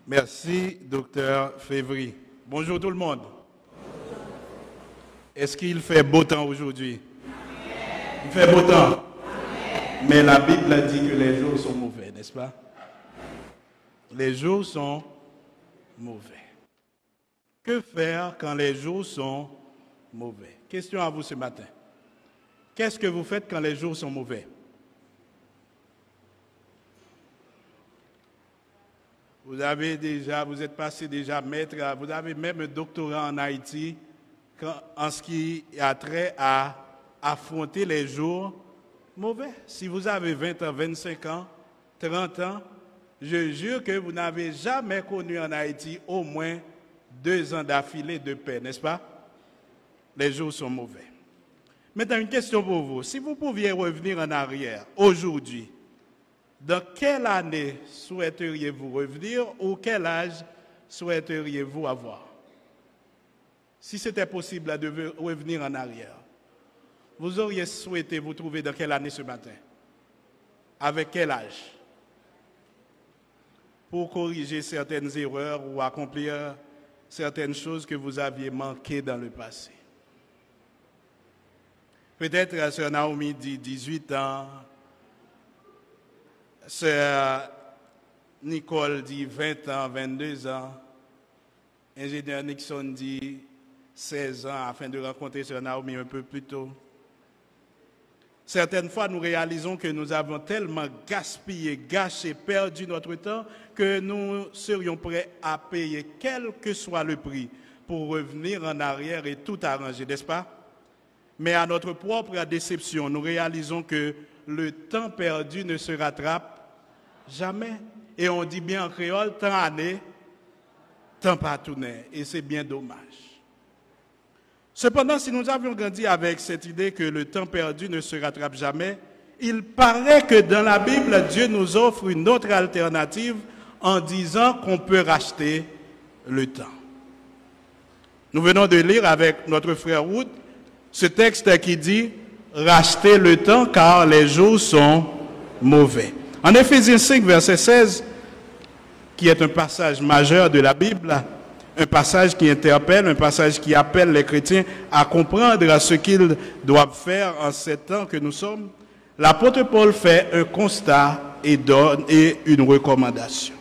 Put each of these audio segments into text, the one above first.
Merci, docteur Févry. Bonjour tout le monde. Est-ce qu'il fait beau temps aujourd'hui? Il fait beau temps. Mais la Bible dit que les jours sont mauvais, n'est-ce pas? Les jours sont mauvais. Que faire quand les jours sont mauvais? Question à vous ce matin. Qu'est-ce que vous faites quand les jours sont mauvais? Vous êtes passé déjà maître, vous avez même un doctorat en Haïti en ce qui a trait à affronter les jours mauvais. Si vous avez 20 ans, 25 ans, 30 ans, je jure que vous n'avez jamais connu en Haïti au moins 2 ans d'affilée de paix, n'est-ce pas? Les jours sont mauvais. Maintenant, une question pour vous. Si vous pouviez revenir en arrière, aujourd'hui, dans quelle année souhaiteriez-vous revenir ou quel âge souhaiteriez-vous avoir? Si c'était possible de revenir en arrière, vous auriez souhaité vous trouver dans quelle année ce matin? Avec quel âge? Pour corriger certaines erreurs ou accomplir certaines choses que vous aviez manquées dans le passé. Peut-être Sœur Naomi dit 18 ans, Sœur Nicole dit 20 ans, 22 ans, Ingénieur Nixon dit 16 ans afin de rencontrer Sœur Naomi un peu plus tôt. Certaines fois, nous réalisons que nous avons tellement gaspillé, gâché, perdu notre temps que nous serions prêts à payer quel que soit le prix pour revenir en arrière et tout arranger, n'est-ce pas? Mais à notre propre déception, nous réalisons que le temps perdu ne se rattrape jamais. Et on dit bien en créole, temps année, temps pas tourné. Et c'est bien dommage. Cependant, si nous avions grandi avec cette idée que le temps perdu ne se rattrape jamais, il paraît que dans la Bible, Dieu nous offre une autre alternative en disant qu'on peut racheter le temps. Nous venons de lire avec notre frère Wood ce texte qui dit « Rachetez le temps car les jours sont mauvais ». En Éphésiens 5, verset 16, qui est un passage majeur de la Bible, un passage qui interpelle, un passage qui appelle les chrétiens à comprendre ce qu'ils doivent faire en ces temps que nous sommes, l'apôtre Paul fait un constat et donne une recommandation.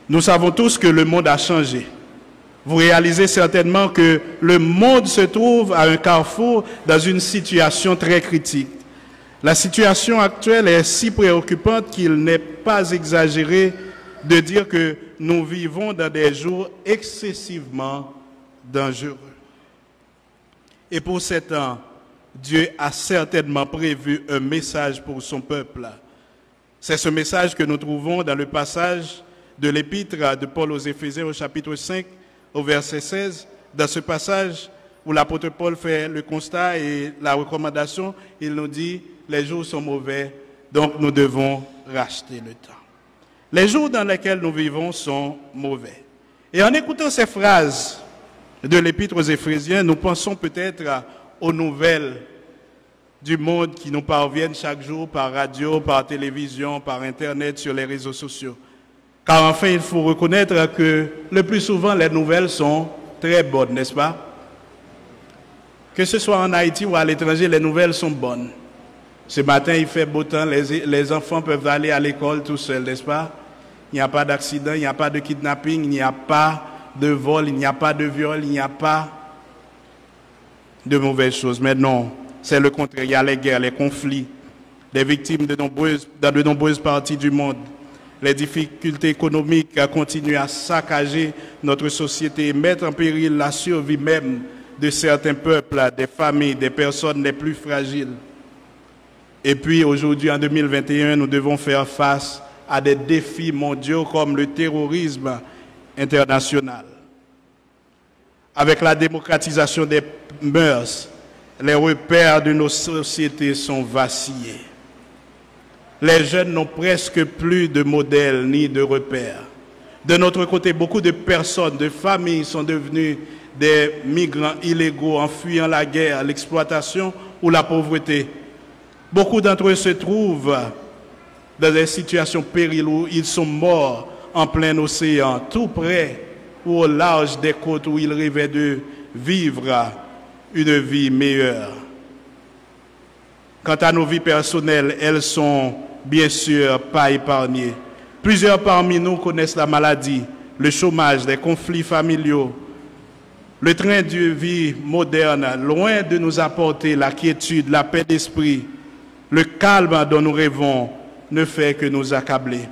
Nous savons tous que le monde a changé. Vous réalisez certainement que le monde se trouve à un carrefour dans une situation très critique. La situation actuelle est si préoccupante qu'il n'est pas exagéré de dire que nous vivons dans des jours excessivement dangereux. Et pour ces temps, Dieu a certainement prévu un message pour son peuple. C'est ce message que nous trouvons dans le passage de l'épître de Paul aux Éphésiens au chapitre 5, au verset 16. Dans ce passage où l'apôtre Paul fait le constat et la recommandation, il nous dit « Les jours sont mauvais, donc nous devons racheter le temps ». Les jours dans lesquels nous vivons sont mauvais. Et en écoutant ces phrases de l'épître aux Éphésiens, nous pensons peut-être aux nouvelles du monde qui nous parviennent chaque jour par radio, par télévision, par Internet, sur les réseaux sociaux. Car enfin, il faut reconnaître que le plus souvent, les nouvelles sont très bonnes, n'est-ce pas? Que ce soit en Haïti ou à l'étranger, les nouvelles sont bonnes. Ce matin, il fait beau temps, les enfants peuvent aller à l'école tout seuls, n'est-ce pas? Il n'y a pas d'accident, il n'y a pas de kidnapping, il n'y a pas de vol, il n'y a pas de viol, il n'y a pas de mauvaises choses. Mais non, c'est le contraire. Il y a les guerres, les conflits, les victimes dans de nombreuses parties du monde. Les difficultés économiques continuent à saccager notre société et mettre en péril la survie même de certains peuples, des familles, des personnes les plus fragiles. Et puis aujourd'hui, en 2021, nous devons faire face à des défis mondiaux comme le terrorisme international. Avec la démocratisation des mœurs, les repères de nos sociétés sont vacillés. Les jeunes n'ont presque plus de modèles ni de repères. De notre côté, beaucoup de personnes, de familles sont devenues des migrants illégaux en fuyant la guerre, l'exploitation ou la pauvreté. Beaucoup d'entre eux se trouvent dans des situations périlleuses où ils sont morts en plein océan, tout près ou au large des côtes où ils rêvaient de vivre une vie meilleure. Quant à nos vies personnelles, elles sont bien sûr pas épargnées. Plusieurs parmi nous connaissent la maladie, le chômage, les conflits familiaux. Le train de vie moderne, loin de nous apporter la quiétude, la paix d'esprit, le calme dont nous rêvons, ne fait que nous accabler.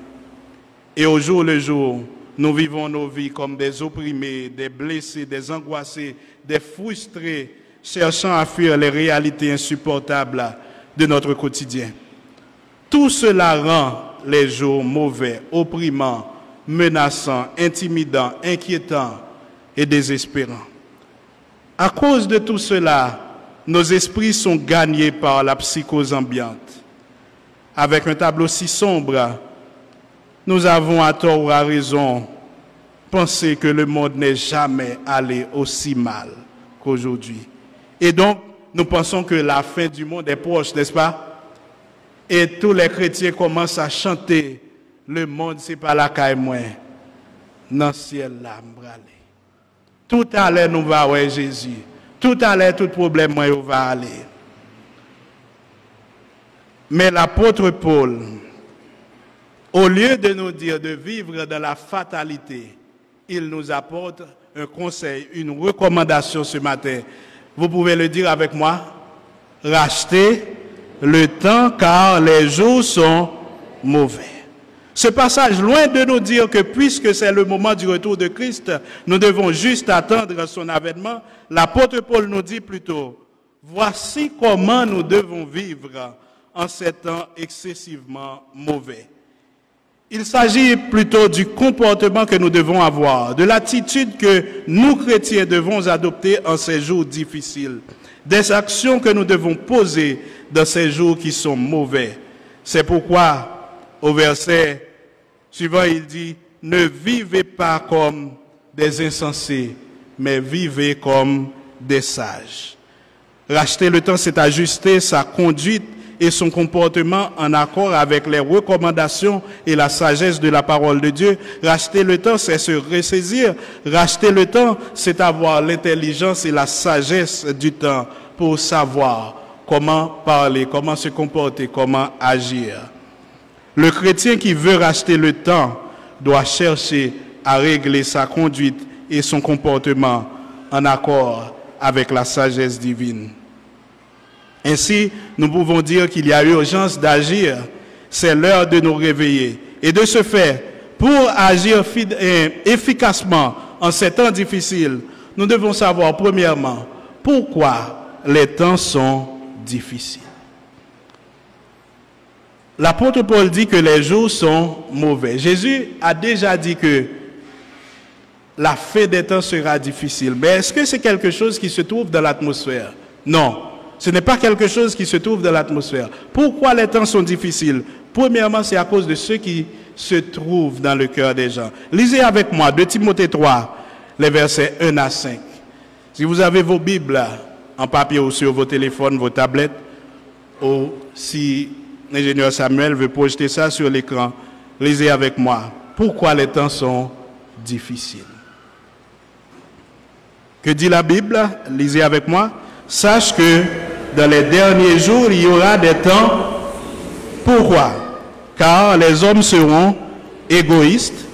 Et au jour le jour, nous vivons nos vies comme des opprimés, des blessés, des angoissés, des frustrés, cherchant à fuir les réalités insupportables de notre quotidien. Tout cela rend les jours mauvais, opprimants, menaçants, intimidants, inquiétants et désespérants. À cause de tout cela, nos esprits sont gagnés par la psychose ambiante. Avec un tableau si sombre, nous avons à tort ou à raison pensé que le monde n'est jamais allé aussi mal qu'aujourd'hui. Et donc, nous pensons que la fin du monde est proche, n'est-ce pas? Et tous les chrétiens commencent à chanter « Le monde, c'est pas la caille moins, dans le ciel là, m'bralé. Tout à l'heure, nous va voir Jésus. Tout à l'heure, tout problème, moi, va aller. » Mais l'apôtre Paul, au lieu de nous dire de vivre dans la fatalité, il nous apporte un conseil, une recommandation ce matin. Vous pouvez le dire avec moi. Rachetez le temps car les jours sont mauvais. Ce passage, loin de nous dire que puisque c'est le moment du retour de Christ, nous devons juste attendre son avènement, l'apôtre Paul nous dit plutôt, voici comment nous devons vivre en ces temps excessivement mauvais. Il s'agit plutôt du comportement que nous devons avoir, de l'attitude que nous, chrétiens, devons adopter en ces jours difficiles, des actions que nous devons poser dans ces jours qui sont mauvais. C'est pourquoi, au verset suivant, il dit, « Ne vivez pas comme des insensés, mais vivez comme des sages. » Racheter le temps, c'est ajuster sa conduite et son comportement en accord avec les recommandations et la sagesse de la parole de Dieu. Racheter le temps, c'est se ressaisir. Racheter le temps, c'est avoir l'intelligence et la sagesse du temps pour savoir comment parler, comment se comporter, comment agir. Le chrétien qui veut racheter le temps doit chercher à régler sa conduite et son comportement en accord avec la sagesse divine. Ainsi, nous pouvons dire qu'il y a urgence d'agir. C'est l'heure de nous réveiller. Et de ce fait, pour agir efficacement en ces temps difficiles, nous devons savoir premièrement pourquoi les temps sont difficiles. L'apôtre Paul dit que les jours sont mauvais. Jésus a déjà dit que la fin des temps sera difficile. Mais est-ce que c'est quelque chose qui se trouve dans l'atmosphère? Non. Ce n'est pas quelque chose qui se trouve dans l'atmosphère. Pourquoi les temps sont difficiles? Premièrement, c'est à cause de ceux qui se trouvent dans le cœur des gens. Lisez avec moi 2 Timothée 3, les versets 1 à 5. Si vous avez vos Bibles en papier ou sur vos téléphones, vos tablettes, ou si l'ingénieur Samuel veut projeter ça sur l'écran, lisez avec moi. Pourquoi les temps sont difficiles? Que dit la Bible? Lisez avec moi. Sache que dans les derniers jours, il y aura des temps. Pourquoi? Car les hommes seront égoïstes,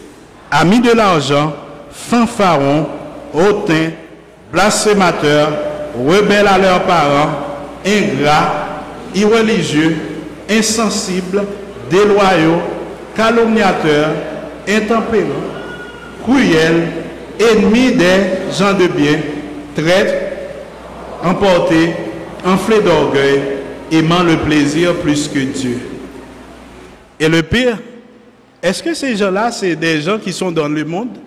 amis de l'argent, fanfarons, hautains, blasphémateurs, rebelles à leurs parents, ingrats, irreligieux, insensibles, déloyaux, calomniateurs, intempérants, cruels, ennemis des gens de bien, traîtres, emportés, enflés d'orgueil, aimant le plaisir plus que Dieu. Et le pire, est-ce que ces gens-là, c'est des gens qui sont dans le monde?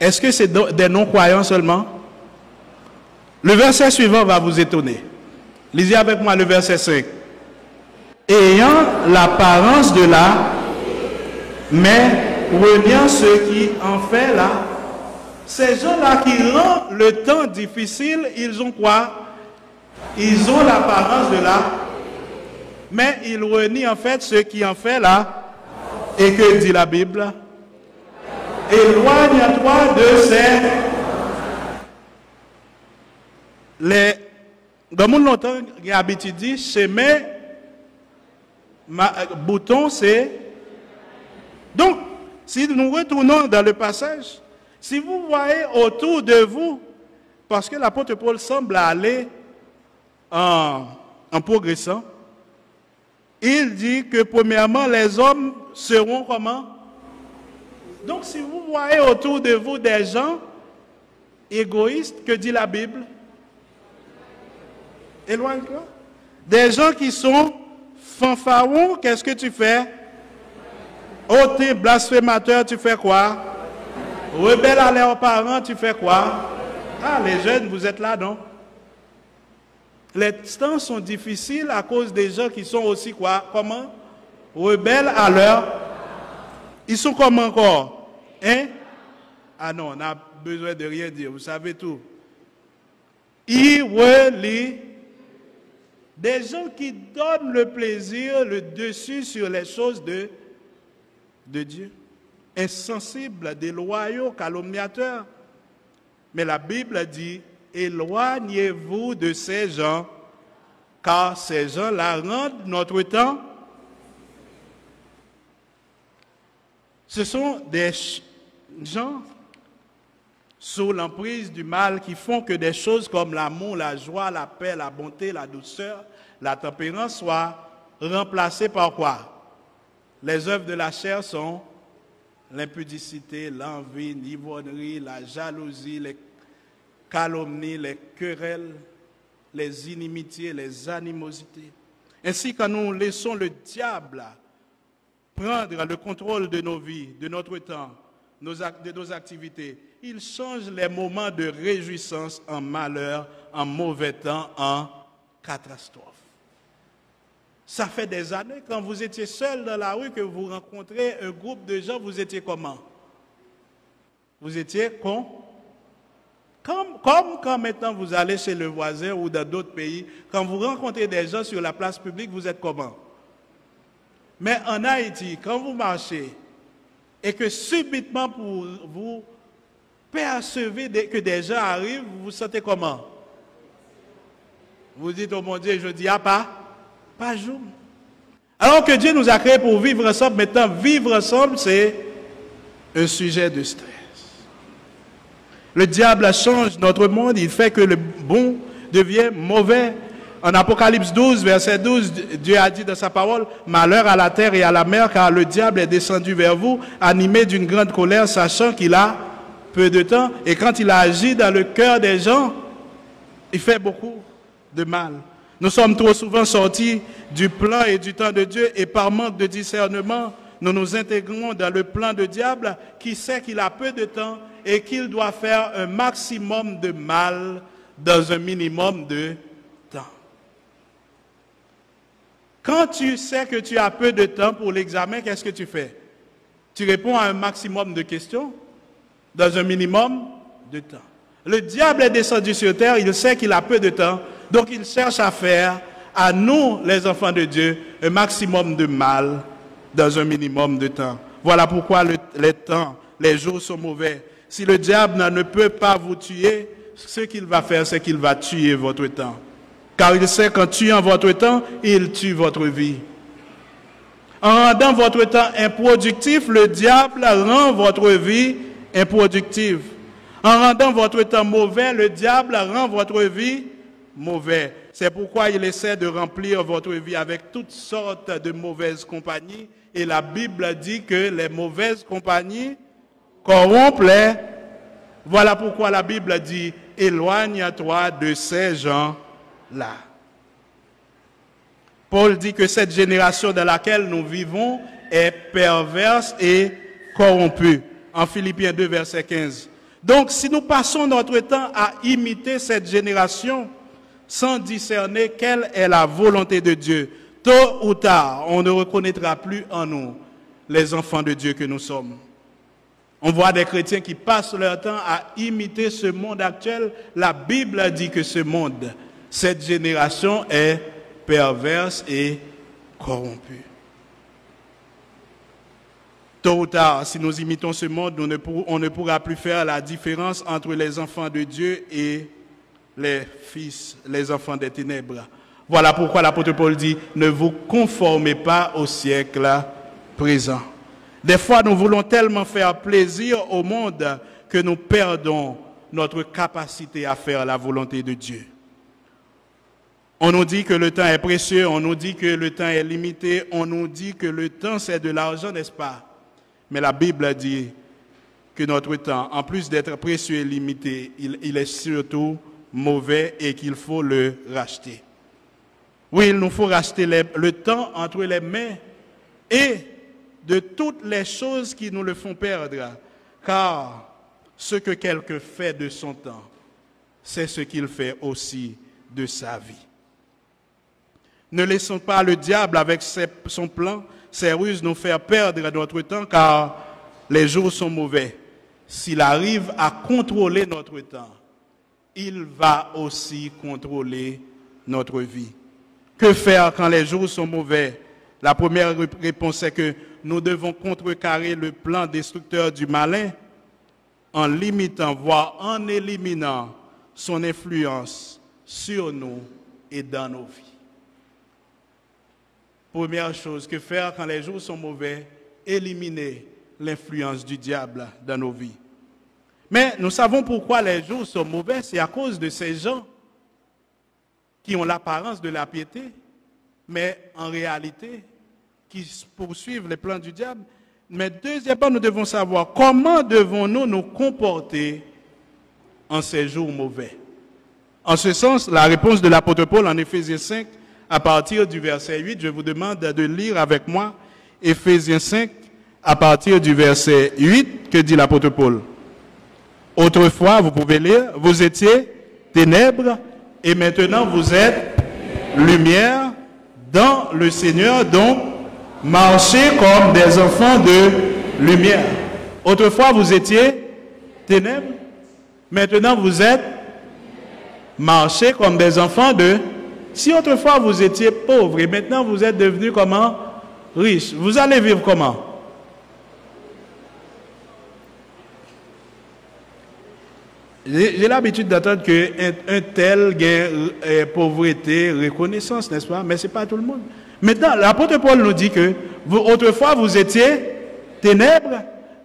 Est-ce que c'est des non-croyants seulement? Le verset suivant va vous étonner. Lisez avec moi le verset 5. Ayant l'apparence de là, mais reniant ce qui en fait là. Ces gens-là qui rendent le temps difficile, ils ont quoi? Ils ont l'apparence de là, Mais il renie en fait ce qui en fait là. Et que dit la Bible? Éloigne-toi de ces... Dans mon longtemps, il y a l'habitude de dire, chemin, bouton, c'est... Donc, si nous retournons dans le passage, si vous voyez autour de vous, parce que l'apôtre Paul semble aller en progressant, il dit que premièrement, les hommes seront comment? Donc, si vous voyez autour de vous des gens égoïstes, que dit la Bible? Éloigne-toi. Des gens qui sont fanfarons, qu'est-ce que tu fais? Oh, t'es blasphémateur, tu fais quoi? Rebelle à leurs parents, tu fais quoi? Ah, les jeunes, vous êtes là, non? Les temps sont difficiles à cause des gens qui sont aussi quoi? Comment? Rebelles à leur... Ils sont comme encore? Hein? Ah non, on n'a besoin de rien dire, vous savez tout. Des gens qui donnent le plaisir, le dessus sur les choses de Dieu. Insensibles, déloyaux, calomniateurs. Mais la Bible dit, éloignez-vous de ces gens, car ces gens-là rendent notre temps. Ce sont des gens sous l'emprise du mal qui font que des choses comme l'amour, la joie, la paix, la bonté, la douceur, la tempérance soient remplacées par quoi? Les œuvres de la chair sont l'impudicité, l'envie, l'ivrognerie, la jalousie, les calomnies, les querelles, les inimitiés, les animosités. Ainsi, quand nous laissons le diable prendre le contrôle de nos vies, de notre temps, de nos activités, il change les moments de réjouissance en malheur, en mauvais temps, en catastrophe. Ça fait des années, quand vous étiez seul dans la rue, que vous rencontrez un groupe de gens, vous étiez comment? Vous étiez comme quand maintenant vous allez chez le voisin ou dans d'autres pays, quand vous rencontrez des gens sur la place publique, vous êtes comment? Mais en Haïti, quand vous marchez, et que subitement pour vous percevez que des gens arrivent, vous vous sentez comment? Vous dites, oh mon Dieu, je dis, ah pas jour. Alors que Dieu nous a créés pour vivre ensemble, maintenant vivre ensemble, c'est un sujet de stress. Le diable change notre monde, il fait que le bon devient mauvais. En Apocalypse 12, verset 12, Dieu a dit dans sa parole, « Malheur à la terre et à la mer, car le diable est descendu vers vous, animé d'une grande colère, sachant qu'il a peu de temps. Et quand il a agi dans le cœur des gens, il fait beaucoup de mal. » Nous sommes trop souvent sortis du plan et du temps de Dieu, et par manque de discernement, nous nous intégrons dans le plan de diable qui sait qu'il a peu de temps et qu'il doit faire un maximum de mal dans un minimum de temps. Quand tu sais que tu as peu de temps pour l'examen, qu'est-ce que tu fais? Tu réponds à un maximum de questions dans un minimum de temps. Le diable est descendu sur terre, il sait qu'il a peu de temps, donc il cherche à faire à nous, les enfants de Dieu, un maximum de mal dans un minimum de temps. Voilà pourquoi les temps, les jours sont mauvais. Si le diable ne peut pas vous tuer, ce qu'il va faire, c'est qu'il va tuer votre temps. Car il sait qu'en tuant votre temps, il tue votre vie. En rendant votre temps improductif, le diable rend votre vie improductive. En rendant votre temps mauvais, le diable rend votre vie mauvaise. C'est pourquoi il essaie de remplir votre vie avec toutes sortes de mauvaises compagnies. Et la Bible dit que les mauvaises compagnies corrompent les... Voilà pourquoi la Bible dit, éloigne-toi de ces gens-là. Paul dit que cette génération dans laquelle nous vivons est perverse et corrompue. En Philippiens 2, verset 15. Donc, si nous passons notre temps à imiter cette génération sans discerner quelle est la volonté de Dieu, tôt ou tard, on ne reconnaîtra plus en nous les enfants de Dieu que nous sommes. On voit des chrétiens qui passent leur temps à imiter ce monde actuel. La Bible dit que ce monde, cette génération est perverse et corrompu. Tôt ou tard, si nous imitons ce monde, on ne pourra plus faire la différence entre les enfants de Dieu et les fils, les enfants des ténèbres. Voilà pourquoi l'apôtre Paul dit, ne vous conformez pas au siècle présent. Des fois, nous voulons tellement faire plaisir au monde que nous perdons notre capacité à faire la volonté de Dieu. On nous dit que le temps est précieux, on nous dit que le temps est limité, on nous dit que le temps c'est de l'argent, n'est-ce pas? Mais la Bible dit que notre temps, en plus d'être précieux et limité, il est surtout mauvais et qu'il faut le racheter. Oui, il nous faut racheter le temps entre les mains et de toutes les choses qui nous le font perdre. Car ce que quelqu'un fait de son temps, c'est ce qu'il fait aussi de sa vie. Ne laissons pas le diable avec son plan, ses ruses nous faire perdre notre temps, car les jours sont mauvais. S'il arrive à contrôler notre temps, il va aussi contrôler notre vie. Que faire quand les jours sont mauvais? La première réponse est que nous devons contrecarrer le plan destructeur du malin en limitant, voire en éliminant son influence sur nous et dans nos vies. Première chose, que faire quand les jours sont mauvais? Éliminer l'influence du diable dans nos vies. Mais nous savons pourquoi les jours sont mauvais, c'est à cause de ces gens qui ont l'apparence de la piété, mais en réalité, qui poursuivent les plans du diable. Mais deuxièmement, nous devons savoir comment devons-nous nous comporter en ces jours mauvais. En ce sens, la réponse de l'apôtre Paul en Éphésiens 5, à partir du verset 8, je vous demande de lire avec moi Éphésiens 5, à partir du verset 8, que dit l'apôtre Paul. Autrefois, vous pouvez lire, vous étiez ténèbres et maintenant vous êtes lumière dans le Seigneur, donc marchez comme des enfants de lumière. Autrefois, vous étiez ténèbres, maintenant vous êtes marchez comme des enfants de... Si autrefois vous étiez pauvres et maintenant vous êtes devenus comment? Riches. Vous allez vivre comment? J'ai l'habitude d'entendre qu'un tel gagne pauvreté, reconnaissance, n'est-ce pas? Mais ce n'est pas tout le monde. Maintenant, l'apôtre Paul nous dit que autrefois vous étiez ténèbres,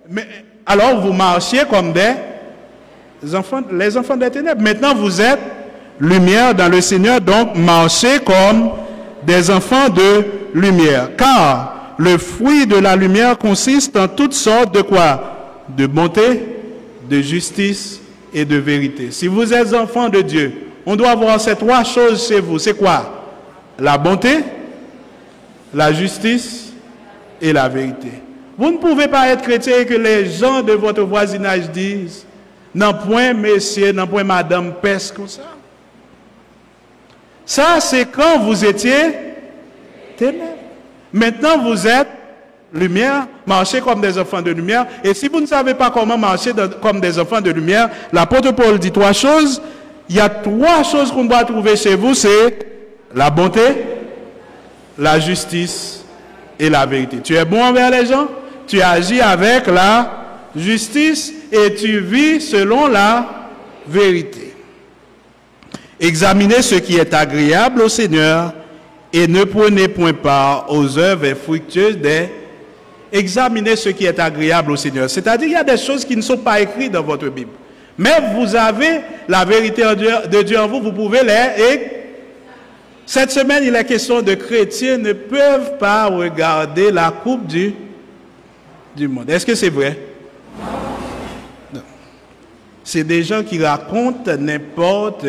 mais alors vous marchiez comme les enfants des ténèbres. Maintenant vous êtes lumière dans le Seigneur, donc marchez comme des enfants de lumière. Car le fruit de la lumière consiste en toutes sortes de quoi? De bonté, de justice et de vérité. Si vous êtes enfants de Dieu, on doit avoir ces trois choses chez vous. C'est quoi? La bonté, la justice et la vérité. Vous ne pouvez pas être chrétien et que les gens de votre voisinage disent non point messieurs, non point madame pèse comme ça. Ça, c'est quand vous étiez ténèbres. Maintenant, vous êtes lumière, marchez comme des enfants de lumière. Et si vous ne savez pas comment marcher comme des enfants de lumière, l'apôtre Paul dit trois choses. Il y a trois choses qu'on doit trouver chez vous, c'est la bonté, la justice et la vérité. Tu es bon envers les gens, tu agis avec la justice et tu vis selon la vérité. Examinez ce qui est agréable au Seigneur et ne prenez point part aux œuvres infructueuses des... Examinez ce qui est agréable au Seigneur. C'est-à-dire qu'il y a des choses qui ne sont pas écrites dans votre Bible. Mais vous avez la vérité de Dieu en vous, vous pouvez les... Et cette semaine, il est question de chrétiens ne peuvent pas regarder la coupe du monde. Est-ce que c'est vrai? Non. C'est des gens qui racontent n'importe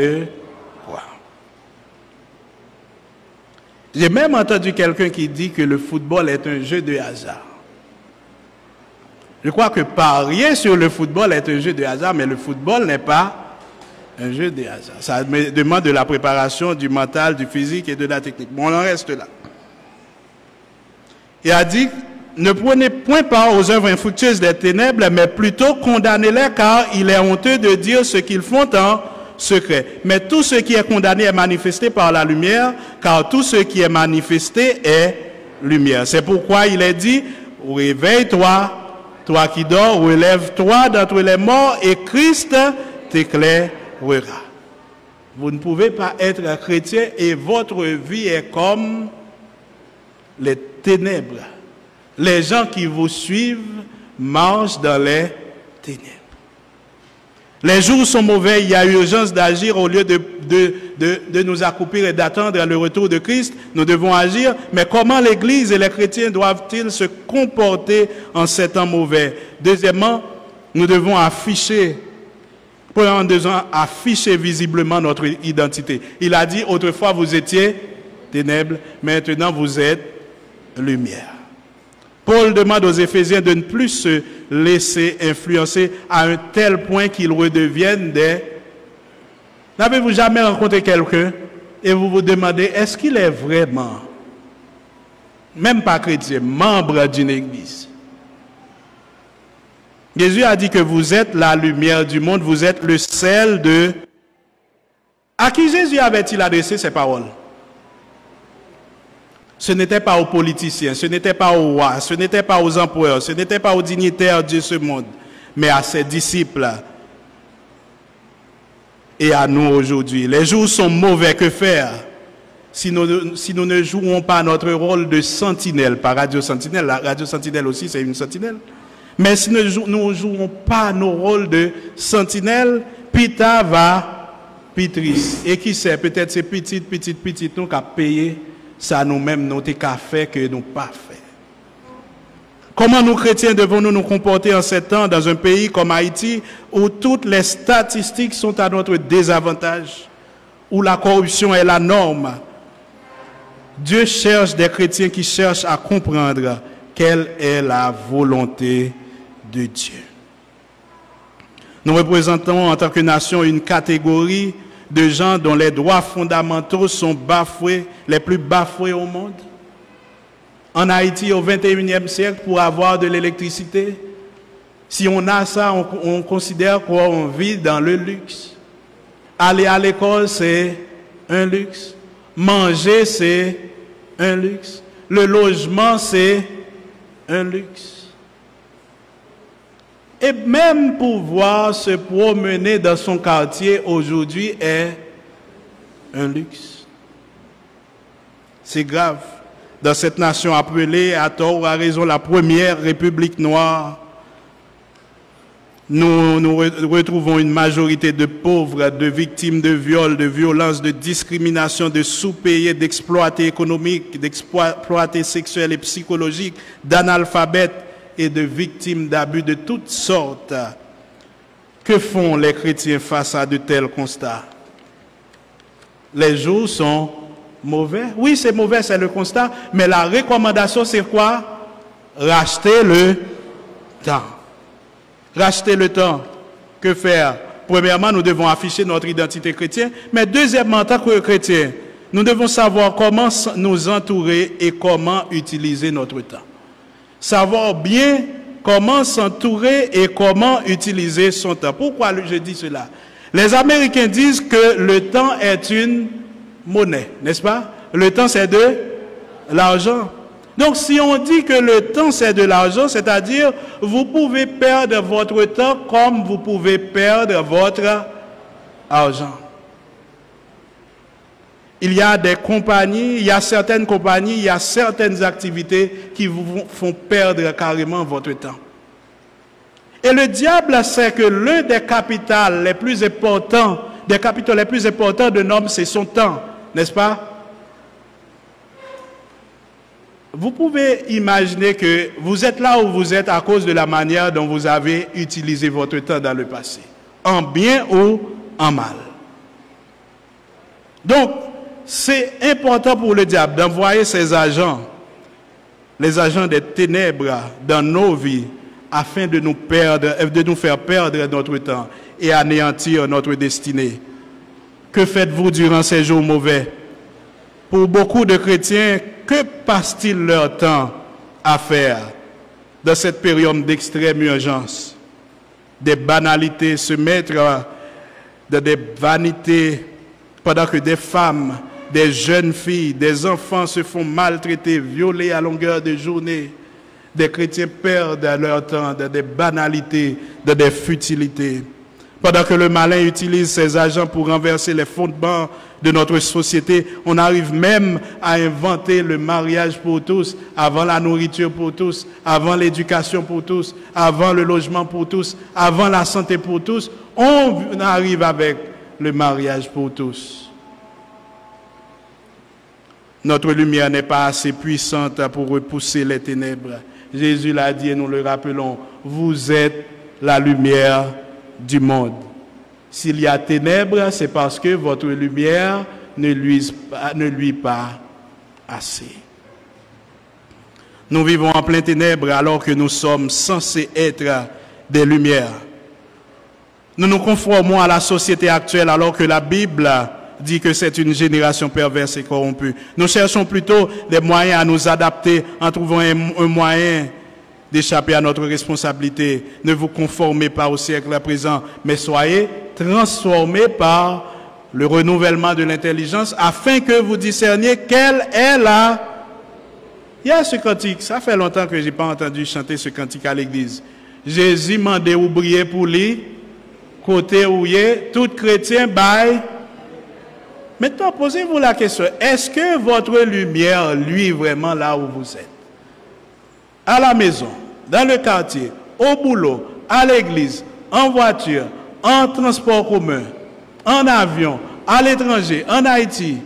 quoi. J'ai même entendu quelqu'un qui dit que le football est un jeu de hasard. Je crois que parier sur le football est un jeu de hasard, mais le football n'est pas un jeu de hasard. Ça demande de la préparation, du mental, du physique et de la technique. Bon, on en reste là. Il a dit, ne prenez point part aux œuvres infructueuses des ténèbres, mais plutôt condamnez-les, car il est honteux de dire ce qu'ils font en secret. Mais tout ce qui est condamné est manifesté par la lumière, car tout ce qui est manifesté est lumière. C'est pourquoi il est dit, réveille-toi, toi qui dors, relève-toi d'entre les morts et Christ t'éclairera. Vous ne pouvez pas être chrétien et votre vie est comme les ténèbres. Les gens qui vous suivent marchent dans les ténèbres. Les jours sont mauvais, il y a urgence d'agir au lieu de nous accroupir et d'attendre le retour de Christ. Nous devons agir, mais comment l'Église et les chrétiens doivent-ils se comporter en ces temps mauvais? Deuxièmement, nous devons afficher visiblement notre identité. Il a dit, autrefois vous étiez ténèbres, maintenant vous êtes lumière. Paul demande aux Éphésiens de ne plus se laisser influencer à un tel point qu'ils redeviennent des... N'avez-vous jamais rencontré quelqu'un et vous vous demandez, est-ce qu'il est vraiment, même pas chrétien, membre d'une église? Jésus a dit que vous êtes la lumière du monde, vous êtes le sel de... À qui Jésus avait-il adressé ces paroles? Ce n'était pas aux politiciens, ce n'était pas aux rois, ce n'était pas aux empereurs, ce n'était pas aux dignitaires de ce monde, mais à ses disciples et à nous aujourd'hui. Les jours sont mauvais, que faire si nous ne jouons pas notre rôle de sentinelle, par Radio Sentinelle? La Radio Sentinelle aussi, c'est une sentinelle. Mais si nous ne jouons pas nos rôles de sentinelle, pita va pitris. Et qui sait, peut-être c'est petite, nous qui avons payé ça nous-mêmes, nous avons fait que nous pas fait. Comment nous chrétiens devons-nous nous comporter en ces temps dans un pays comme Haïti où toutes les statistiques sont à notre désavantage, où la corruption est la norme? Dieu cherche des chrétiens qui cherchent à comprendre quelle est la volonté de Dieu. Nous représentons en tant que nation une catégorie de gens dont les droits fondamentaux sont bafoués, les plus bafoués au monde. En Haïti, au XXIe siècle, pour avoir de l'électricité, si on a ça, on considère qu'on vit dans le luxe. Aller à l'école, c'est un luxe. Manger, c'est un luxe. Le logement, c'est un luxe. Et même pouvoir se promener dans son quartier aujourd'hui est un luxe. C'est grave. Dans cette nation appelée, à tort ou à raison, la première république noire, nous retrouvons une majorité de pauvres, de victimes de viols, de violences, de discrimination, de sous-payés, d'exploités économiques, d'exploités sexuels et psychologiques, d'analphabètes et de victimes d'abus de toutes sortes. Que font les chrétiens face à de tels constats? Les jours sont mauvais. Oui, c'est mauvais, c'est le constat. Mais la recommandation, c'est quoi? Racheter le temps. Racheter le temps. Que faire? Premièrement, nous devons afficher notre identité chrétienne. Mais deuxièmement, en tant que chrétiens, nous devons savoir comment nous entourer et comment utiliser notre temps. Savoir bien comment s'entourer et comment utiliser son temps. Pourquoi je dis cela? Les Américains disent que le temps est une monnaie, n'est-ce pas? Le temps, c'est de l'argent. Donc, si on dit que le temps, c'est de l'argent, c'est-à-dire, vous pouvez perdre votre temps comme vous pouvez perdre votre argent. Il y a des compagnies, il y a certaines compagnies, il y a certaines activités qui vous font perdre carrément votre temps. Et le diable sait que l'un des capitaux les plus importants d'un homme, c'est son temps, n'est-ce pas? Vous pouvez imaginer que vous êtes là où vous êtes à cause de la manière dont vous avez utilisé votre temps dans le passé, en bien ou en mal. Donc, c'est important pour le diable d'envoyer ses agents, les agents des ténèbres, dans nos vies, afin de nous faire perdre notre temps et anéantir notre destinée. Que faites-vous durant ces jours mauvais? Pour beaucoup de chrétiens, que passent-ils leur temps à faire dans cette période d'extrême urgence? Des banalités, se mettre dans des vanités, pendant que des femmes, des jeunes filles, des enfants se font maltraiter, violer à longueur de journée. Des chrétiens perdent leur temps dans des banalités, dans des futilités. Pendant que le malin utilise ses agents pour renverser les fondements de notre société, on arrive même à inventer le mariage pour tous, avant la nourriture pour tous, avant l'éducation pour tous, avant le logement pour tous, avant la santé pour tous. On arrive avec le mariage pour tous. Notre lumière n'est pas assez puissante pour repousser les ténèbres. Jésus l'a dit et nous le rappelons, vous êtes la lumière du monde. S'il y a ténèbres, c'est parce que votre lumière ne luit pas assez. Nous vivons en plein ténèbres alors que nous sommes censés être des lumières. Nous nous conformons à la société actuelle alors que la Bible dit que c'est une génération perverse et corrompue. Nous cherchons plutôt des moyens à nous adapter en trouvant un moyen d'échapper à notre responsabilité. Ne vous conformez pas au siècle présent, mais soyez transformés par le renouvellement de l'intelligence afin que vous discerniez quelle est la... Il y a ce cantique, ça fait longtemps que je n'ai pas entendu chanter ce cantique à l'église. Jésus m'a déoublié pour lui, côté où il est, tout chrétien baille. Maintenant, posez-vous la question, est-ce que votre lumière luit vraiment là où vous êtes? À la maison, dans le quartier, au boulot, à l'église, en voiture, en transport commun, en avion, à l'étranger, en Haïti.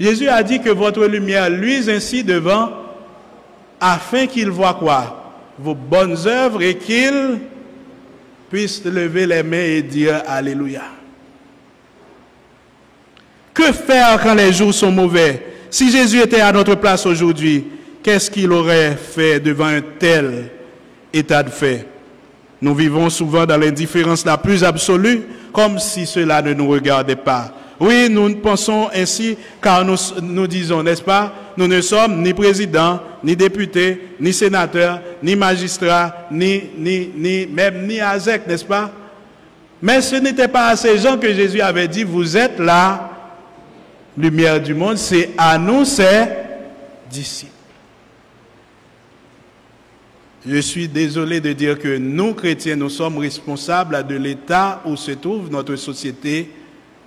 Jésus a dit que votre lumière luise ainsi devant, afin qu'il voit quoi? Vos bonnes œuvres et qu'il puisse lever les mains et dire Alléluia. Que faire quand les jours sont mauvais? Si Jésus était à notre place aujourd'hui, qu'est-ce qu'il aurait fait devant un tel état de fait? Nous vivons souvent dans l'indifférence la plus absolue, comme si cela ne nous regardait pas. Oui, nous pensons ainsi car nous disons, n'est-ce pas, nous ne sommes ni présidents, ni députés, ni sénateurs, ni magistrats, même ni ASEC, n'est-ce pas? Mais ce n'était pas à ces gens que Jésus avait dit, vous êtes la lumière du monde, c'est à nous, ses disciples. Je suis désolé de dire que nous, chrétiens, nous sommes responsables de l'état où se trouve notre société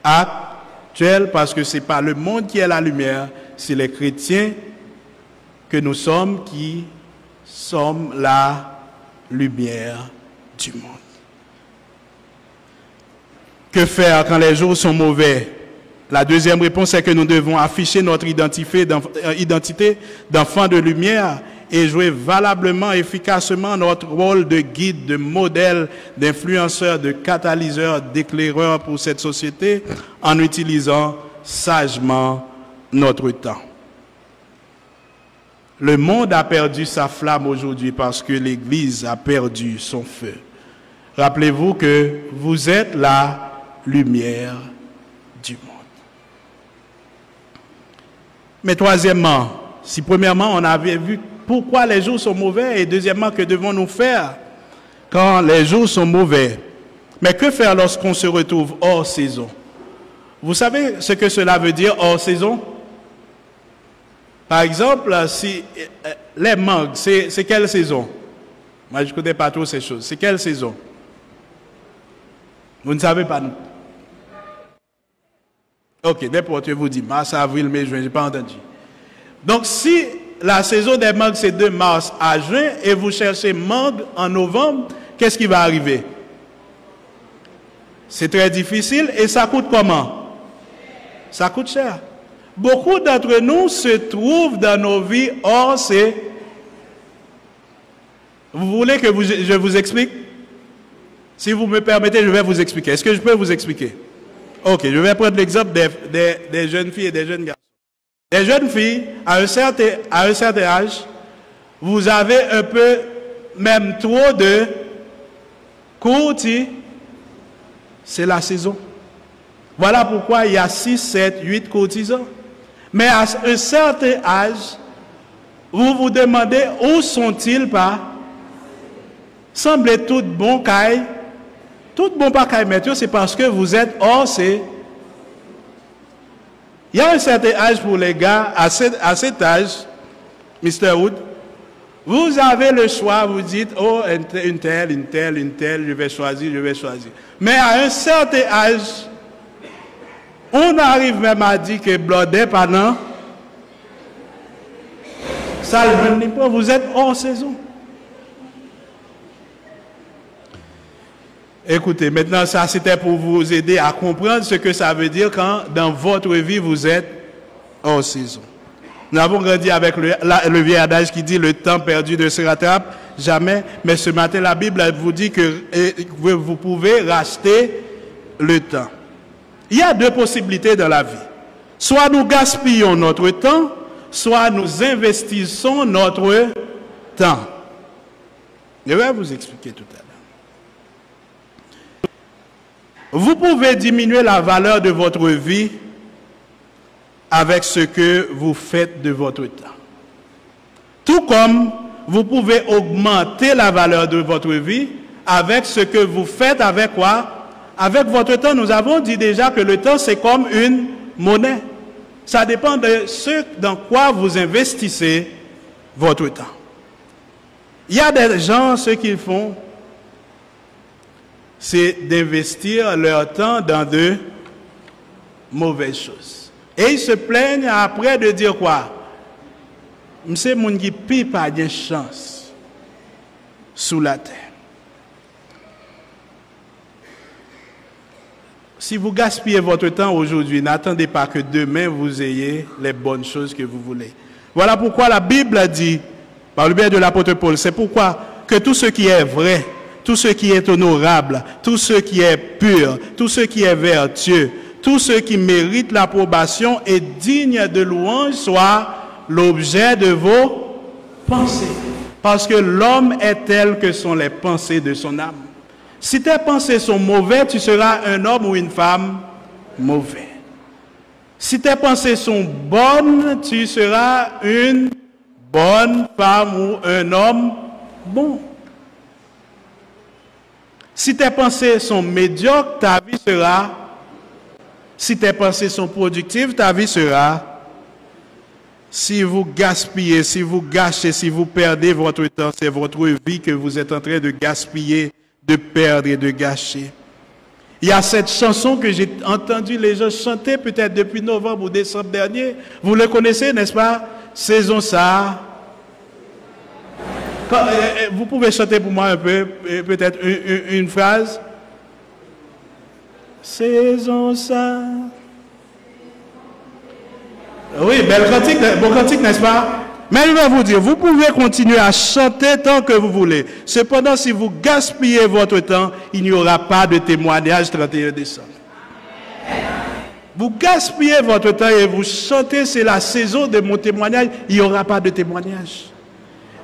actuelle, parce que ce n'est pas le monde qui est la lumière, c'est les chrétiens que nous sommes qui sommes la lumière du monde. Que faire quand les jours sont mauvais? La deuxième réponse est que nous devons afficher notre identité d'enfant de lumière et jouer valablement, efficacement notre rôle de guide, de modèle, d'influenceur, de catalyseur, d'éclaireur pour cette société en utilisant sagement notre temps. Le monde a perdu sa flamme aujourd'hui parce que l'Église a perdu son feu. Rappelez-vous que vous êtes la lumière du monde. Mais troisièmement, si premièrement on avait vu pourquoi les jours sont mauvais et deuxièmement que devons-nous faire quand les jours sont mauvais? Mais que faire lorsqu'on se retrouve hors saison? Vous savez ce que cela veut dire hors saison? Par exemple, si les mangues, c'est quelle saison? Moi je ne connais pas trop ces choses. C'est quelle saison? Vous ne savez pas, non? Ok, n'importe quoi vous dit, mars, avril, mai, juin, je n'ai pas entendu. Donc, si la saison des mangues, c'est de mars à juin, et vous cherchez mangue en novembre, qu'est-ce qui va arriver? C'est très difficile, et ça coûte comment? Ça coûte cher. Beaucoup d'entre nous se trouvent dans nos vies hors ces... Vous voulez que je vous explique? Si vous me permettez, je vais vous expliquer. Est-ce que je peux vous expliquer? Ok, je vais prendre l'exemple des jeunes filles et des jeunes garçons. Des jeunes filles, à un certain âge, vous avez un peu, même trop de courtis, c'est la saison. Voilà pourquoi il y a 6, 7, 8 courtisans. Mais à un certain âge, vous vous demandez où sont-ils pas? Semblez tout bon caille. Tout bon pas caille, c'est parce que vous êtes hors, c'est... Il y a un certain âge pour les gars, à cet âge, Mr. Wood, vous avez le choix, vous dites, oh, une telle, je vais choisir. Mais à un certain âge, on arrive même à dire que blodé pendant, ça le veut pas, vous êtes hors saison. Écoutez, maintenant ça c'était pour vous aider à comprendre ce que ça veut dire quand dans votre vie vous êtes hors saison. Nous avons grandi avec le vieil adage qui dit le temps perdu ne se rattrape jamais, mais ce matin la Bible vous dit que vous pouvez racheter le temps. Il y a deux possibilités dans la vie. Soit nous gaspillons notre temps, soit nous investissons notre temps. Je vais vous expliquer tout à l'heure. Vous pouvez diminuer la valeur de votre vie avec ce que vous faites de votre temps. Tout comme vous pouvez augmenter la valeur de votre vie avec ce que vous faites avec quoi? Avec votre temps. Nous avons dit déjà que le temps c'est comme une monnaie. Ça dépend de ce dans quoi vous investissez votre temps. Il y a des gens, ce qu'ils font, c'est d'investir leur temps dans de mauvaises choses. Et ils se plaignent après de dire quoi? C'est mon qui pille pas de chance sous la terre. Si vous gaspillez votre temps aujourd'hui, n'attendez pas que demain vous ayez les bonnes choses que vous voulez. Voilà pourquoi la Bible dit, par le biais de l'apôtre Paul, c'est pourquoi que tout ce qui est vrai, tout ce qui est honorable, tout ce qui est pur, tout ce qui est vertueux, tout ce qui mérite l'approbation et digne de louange soit l'objet de vos pensées. Parce que l'homme est tel que sont les pensées de son âme. Si tes pensées sont mauvaises, tu seras un homme ou une femme mauvais. Si tes pensées sont bonnes, tu seras une bonne femme ou un homme bon. Si tes pensées sont médiocres, ta vie sera. Si tes pensées sont productives, ta vie sera. Si vous gaspillez, si vous gâchez, si vous perdez votre temps, c'est votre vie que vous êtes en train de gaspiller, de perdre et de gâcher. Il y a cette chanson que j'ai entendu les gens chanter peut-être depuis novembre ou décembre dernier. Vous le connaissez, n'est-ce pas? Saison ça. Vous pouvez chanter pour moi un peu, peut-être une phrase. Saison ça. Oui, bon cantique, n'est-ce pas? Mais je vais vous dire, vous pouvez continuer à chanter tant que vous voulez. Cependant, si vous gaspillez votre temps, il n'y aura pas de témoignage 31 décembre. Vous gaspillez votre temps et vous chantez, c'est la saison de mon témoignage, il n'y aura pas de témoignage.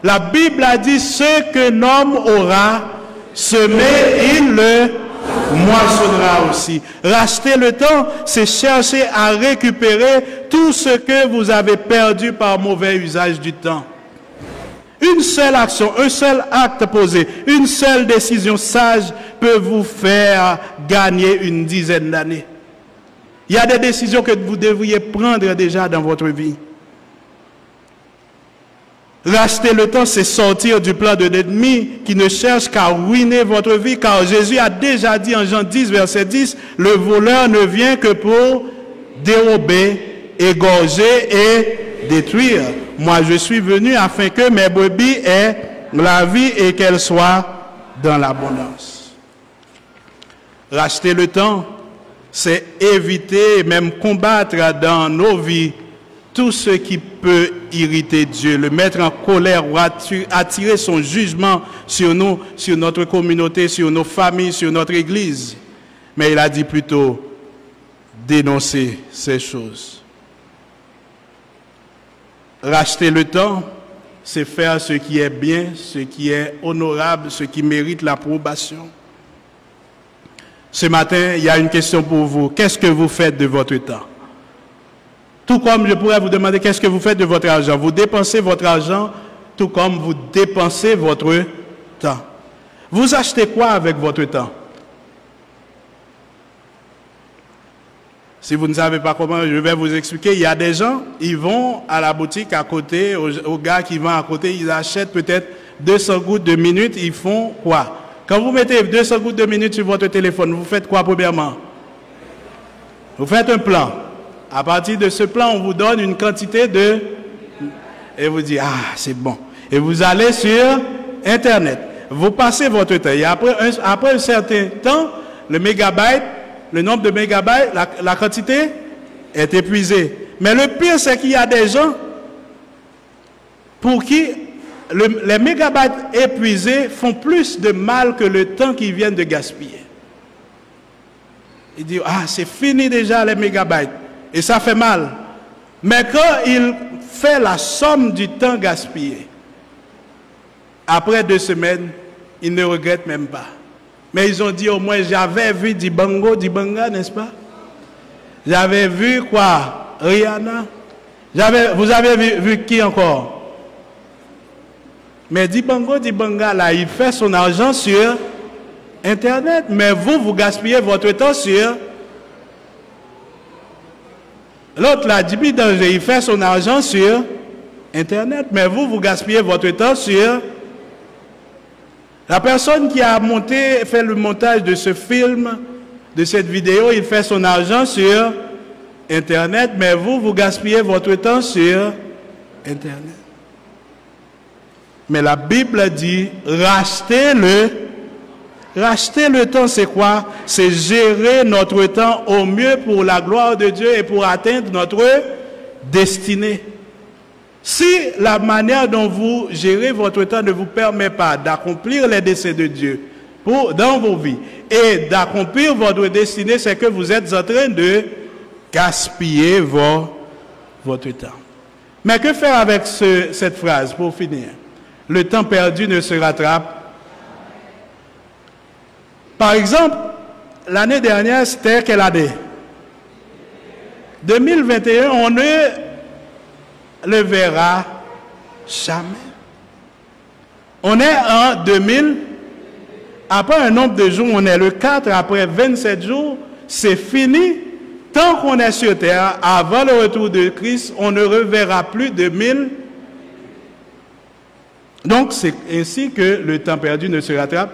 La Bible a dit, ce qu'un homme aura semé, il le moissonnera aussi. Racheter le temps, c'est chercher à récupérer tout ce que vous avez perdu par mauvais usage du temps. Une seule action, un seul acte posé, une seule décision sage peut vous faire gagner une dizaine d'années. Il y a des décisions que vous devriez prendre déjà dans votre vie. Racheter le temps, c'est sortir du plan de l'ennemi qui ne cherche qu'à ruiner votre vie, car Jésus a déjà dit en Jean 10, verset 10, le voleur ne vient que pour dérober, égorger et détruire. Moi, je suis venu afin que mes brebis aient la vie et qu'elles soient dans l'abondance. Racheter le temps, c'est éviter et même combattre dans nos vies tout ce qui peut irriter Dieu, le mettre en colère ou attirer son jugement sur nous, sur notre communauté, sur nos familles, sur notre église. Mais il a dit plutôt dénoncer ces choses. Racheter le temps, c'est faire ce qui est bien, ce qui est honorable, ce qui mérite l'approbation. Ce matin, il y a une question pour vous. Qu'est-ce que vous faites de votre temps? Tout comme je pourrais vous demander qu'est-ce que vous faites de votre argent. Vous dépensez votre argent tout comme vous dépensez votre temps. Vous achetez quoi avec votre temps? Si vous ne savez pas comment, je vais vous expliquer. Il y a des gens, ils vont à la boutique à côté, aux gars qui vont à côté, ils achètent peut-être 200 gouttes de minutes, ils font quoi? Quand vous mettez 200 gouttes de minutes sur votre téléphone, vous faites quoi premièrement? Vous faites un plan. À partir de ce plan, on vous donne une quantité de... Et vous dites, ah, c'est bon. Et vous allez sur Internet. Vous passez votre temps. Et après un certain temps, le mégabyte, le nombre de mégabytes, la quantité est épuisée. Mais le pire, c'est qu'il y a des gens pour qui les mégabytes épuisés font plus de mal que le temps qu'ils viennent de gaspiller. Ils disent, ah, c'est fini déjà les mégabytes. Et ça fait mal. Mais quand il fait la somme du temps gaspillé, après 2 semaines, ils ne regrettent même pas. Mais ils ont dit au moins, j'avais vu Dibanga, n'est-ce pas? J'avais vu quoi? Rihanna. Vous avez vu qui encore? Mais Dibanga, là, il fait son argent sur Internet. Mais vous gaspillez votre temps sur... L'autre, là, Dibi Danger, il fait son argent sur Internet. Mais vous gaspillez votre temps sur... La personne qui a fait le montage de ce film, de cette vidéo, il fait son argent sur Internet, mais vous gaspillez votre temps sur Internet. Mais la Bible dit, racheter le temps, c'est quoi? C'est gérer notre temps au mieux pour la gloire de Dieu et pour atteindre notre destinée. Si la manière dont vous gérez votre temps ne vous permet pas d'accomplir les desseins de Dieu dans vos vies et d'accomplir votre destinée, c'est que vous êtes en train de gaspiller votre temps. Mais que faire avec cette phrase pour finir? Le temps perdu ne se rattrape. Par exemple, l'année dernière, c'était quelle année? 2021, on ne le verra jamais. On est en 2000, après un nombre de jours, on est le 4, après 27 jours, c'est fini. Tant qu'on est sur terre, avant le retour de Christ, on ne reverra plus 2000. Donc c'est ainsi que le temps perdu ne se rattrape.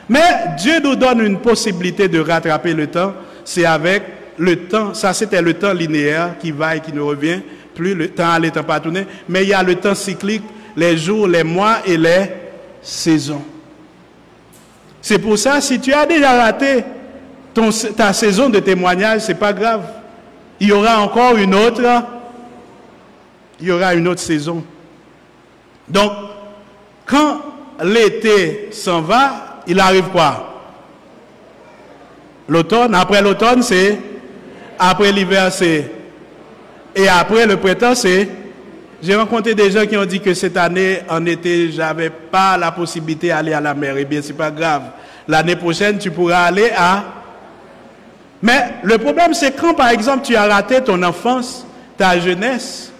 Mais Dieu nous donne une possibilité de rattraper le temps, c'est avec le temps, ça c'était le temps linéaire qui va et qui ne revient plus, le temps à l'état pas tourné, mais il y a le temps cyclique, les jours, les mois et les saisons. C'est pour ça, si tu as déjà raté ta saison de témoignage, c'est pas grave. Il y aura encore une autre saison. Donc, quand l'été s'en va, il arrive quoi? L'automne. Après l'automne, c'est... Après l'hiver, c'est... Et après le printemps, c'est... J'ai rencontré des gens qui ont dit que cette année, en été, j'avais pas la possibilité d'aller à la mer. Eh bien, c'est pas grave. L'année prochaine, tu pourras aller à... Mais le problème, c'est quand, par exemple, tu as raté ton enfance, ta jeunesse.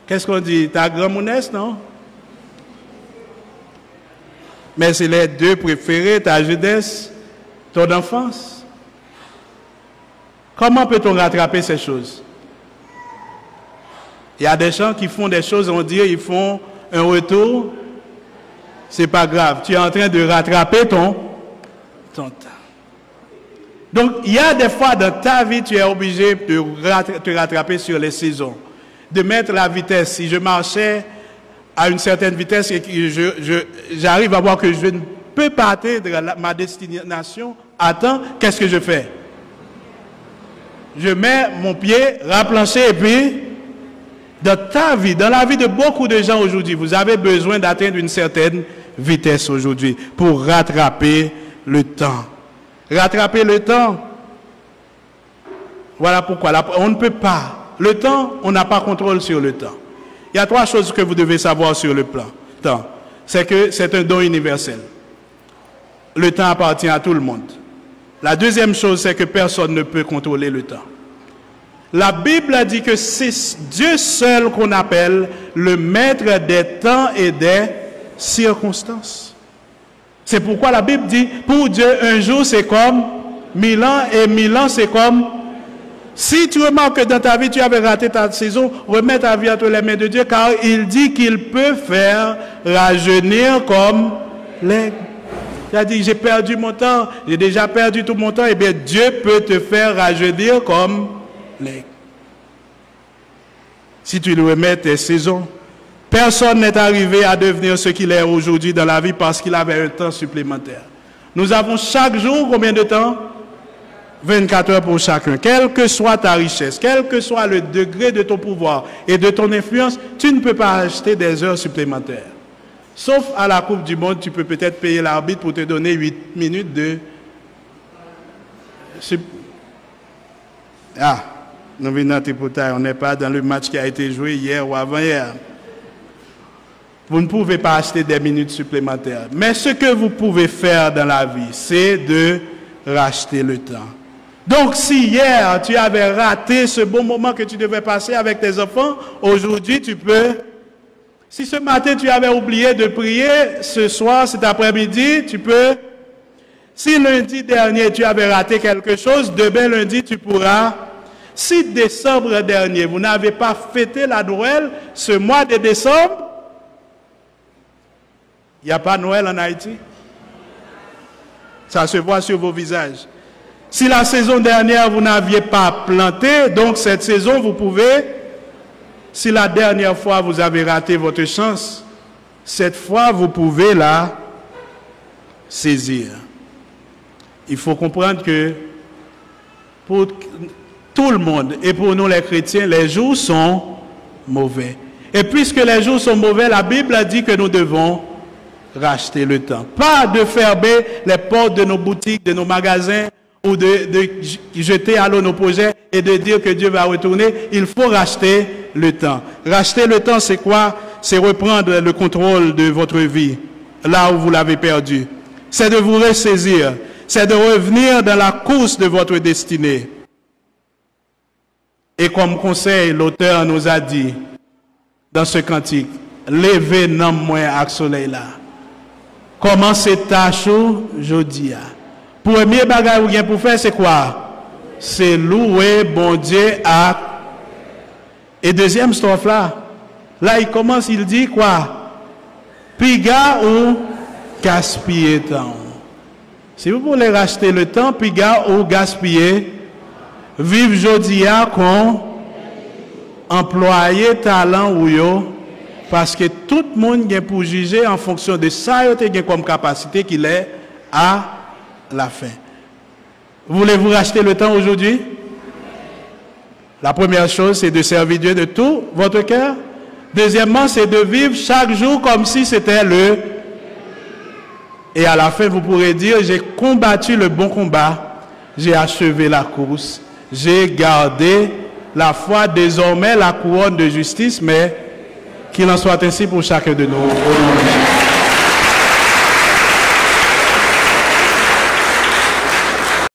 Qu'est-ce qu'on dit? Ta grand-mounesse, non? Mais c'est les deux préférés, ta jeunesse, ton enfance. Comment peut-on rattraper ces choses? Il y a des gens qui font des choses, on dit, ils font un retour. C'est pas grave. Tu es en train de rattraper ton temps. Donc, il y a des fois dans ta vie, tu es obligé de te rattraper sur les saisons. De mettre la vitesse. Si je marchais à une certaine vitesse et que j'arrive à voir que je ne peux pas atteindre ma destination à temps, qu'est-ce que je fais? Je mets mon pied, raplanché et puis, dans ta vie, dans la vie de beaucoup de gens aujourd'hui, vous avez besoin d'atteindre une certaine vitesse aujourd'hui pour rattraper le temps. Rattraper le temps. Voilà pourquoi. On ne peut pas. Le temps, on n'a pas contrôle sur le temps. Il y a 3 choses que vous devez savoir sur le temps. C'est que c'est un don universel. Le temps appartient à tout le monde. La deuxième chose, c'est que personne ne peut contrôler le temps. La Bible a dit que c'est Dieu seul qu'on appelle le maître des temps et des circonstances. C'est pourquoi la Bible dit, pour Dieu, un jour c'est comme 1000 ans, et 1000 ans, c'est comme... Si tu remarques que dans ta vie, tu avais raté ta saison, remets ta vie entre les mains de Dieu, car il dit qu'il peut faire rajeunir comme l'aigle. Tu as dit, j'ai perdu mon temps, j'ai déjà perdu tout mon temps, et bien Dieu peut te faire rajeunir comme l'aigle. Si tu lui remets tes saisons. Personne n'est arrivé à devenir ce qu'il est aujourd'hui dans la vie parce qu'il avait un temps supplémentaire. Nous avons chaque jour combien de temps? 24 heures pour chacun. Quelle que soit ta richesse, quel que soit le degré de ton pouvoir et de ton influence, tu ne peux pas acheter des heures supplémentaires. Sauf à la Coupe du Monde, tu peux peut-être payer l'arbitre pour te donner 8 minutes de... Ah, nous venons de Poutaille, on n'est pas dans le match qui a été joué hier ou avant-hier. Vous ne pouvez pas acheter des minutes supplémentaires. Mais ce que vous pouvez faire dans la vie, c'est de racheter le temps. Donc, si hier, tu avais raté ce bon moment que tu devais passer avec tes enfants, aujourd'hui, tu peux... Si ce matin, tu avais oublié de prier, ce soir, cet après-midi, tu peux... Si lundi dernier, tu avais raté quelque chose, demain lundi, tu pourras... Si décembre dernier, vous n'avez pas fêté la Noël, ce mois de décembre, il n'y a pas Noël en Haïti. Ça se voit sur vos visages. Si la saison dernière, vous n'aviez pas planté, donc cette saison, vous pouvez, si la dernière fois, vous avez raté votre chance, cette fois, vous pouvez la saisir. Il faut comprendre que pour tout le monde, et pour nous les chrétiens, les jours sont mauvais. Et puisque les jours sont mauvais, la Bible a dit que nous devons racheter le temps. Pas de fermer les portes de nos boutiques, de nos magasins, ou de jeter à l'eau nos projets et de dire que Dieu va retourner. Il faut racheter le temps. Racheter le temps, c'est quoi? C'est reprendre le contrôle de votre vie, là où vous l'avez perdu. C'est de vous ressaisir. C'est de revenir dans la course de votre destinée. Et comme conseil, l'auteur nous a dit, dans ce cantique, levez non moins à soleil là. Commencez tâche aujourd'hui. Premier bagage ou bien pour faire, c'est quoi? C'est louer bon Dieu à... Et deuxième strophe là, il commence, il dit quoi? Piga ou gaspiller temps. Si vous voulez racheter le temps, piga ou gaspiller, vive jodia qu'on employer talent ou yo, parce que tout le monde est pour juger en fonction de ça, il a comme capacité qu'il est à la fin. Voulez-vous racheter le temps aujourd'hui? La première chose, c'est de servir Dieu de tout votre cœur. Deuxièmement, c'est de vivre chaque jour comme si c'était le... Et à la fin, vous pourrez dire, j'ai combattu le bon combat, j'ai achevé la course, j'ai gardé la foi, désormais la couronne de justice, mais qu'il en soit ainsi pour chacun de nous. Au nom de Jésus.